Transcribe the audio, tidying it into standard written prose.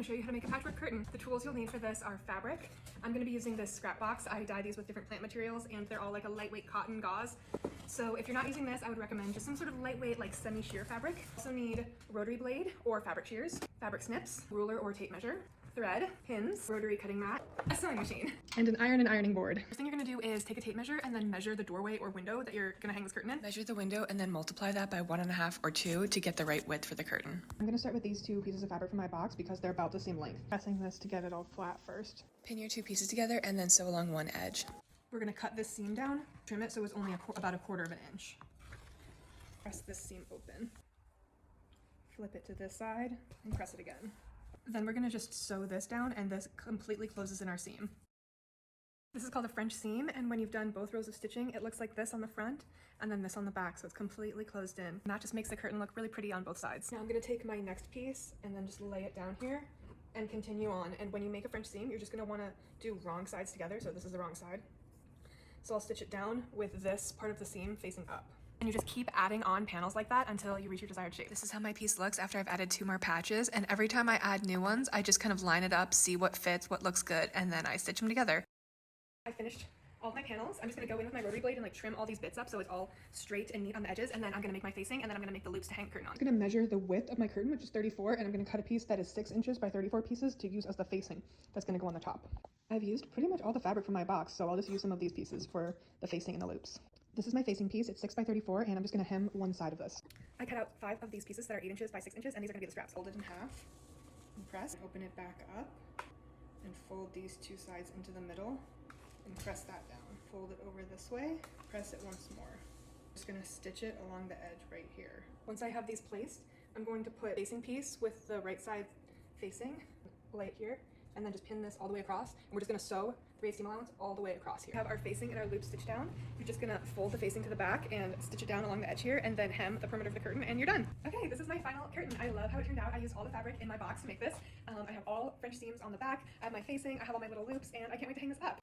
going to show you how to make a patchwork curtain. The tools you'll need for this are fabric. I'm going to be using this scrap box. I dye these with different plant materials and they're all like a lightweight cotton gauze. So if you're not using this, I would recommend just some sort of lightweight like semi-sheer fabric. Also need rotary blade or fabric shears, fabric snips, ruler or tape measure, thread, pins, rotary cutting mat, a sewing machine, and an iron and ironing board. First thing you're gonna do is take a tape measure and then measure the doorway or window that you're gonna hang this curtain in. Measure the window and then multiply that by 1.5 or 2 to get the right width for the curtain. I'm gonna start with these two pieces of fabric from my box because they're about the same length. Pressing this to get it all flat first. Pin your 2 pieces together and then sew along one edge. We're gonna cut this seam down, trim it so it's only about 1/4 of an inch. Press this seam open. Flip it to this side and press it again. Then we're gonna just sew this down and this completely closes in our seam. This is called a French seam, and when you've done both rows of stitching, it looks like this on the front and then this on the back, so it's completely closed in. And that just makes the curtain look really pretty on both sides. Now I'm gonna take my next piece and then just lay it down here and continue on. And when you make a French seam, you're just gonna wanna do wrong sides together, so this is the wrong side. So I'll stitch it down with this part of the seam facing up. And you just keep adding on panels like that until you reach your desired shape. This is how my piece looks after I've added 2 more patches, and every time I add new ones, I just kind of line it up, see what fits, what looks good, and then I stitch them together. I finished all of my panels. I'm just gonna go in with my rotary blade and like trim all these bits up so it's all straight and neat on the edges, and then I'm gonna make my facing, and then I'm gonna make the loops to hang the curtain on. I'm gonna measure the width of my curtain, which is 34, and I'm gonna cut a piece that is 6 inches by 34 pieces to use as the facing that's gonna go on the top. I've used pretty much all the fabric from my box, so I'll just use some of these pieces for the facing and the loops. This is my facing piece. It's 6 by 34, and I'm just gonna hem one side of this. I cut out 5 of these pieces that are 8 inches by 6 inches, and these are gonna be the straps. Fold it in half, and press, open it back up, and fold these 2 sides into the middle, and press that down. Fold it over this way, press it once more. I'm just gonna stitch it along the edge right here. Once I have these placed, I'm going to put facing piece with the right side facing, lay it here, and then just pin this all the way across. And we're just gonna sew 3/8 seam allowance all the way across here. We have our facing and our loop stitched down. You're just gonna fold the facing to the back and stitch it down along the edge here, and then hem the perimeter of the curtain, and you're done. Okay, this is my final curtain. I love how it turned out. I used all the fabric in my box to make this. I have all French seams on the back. I have my facing, I have all my little loops, and I can't wait to hang this up.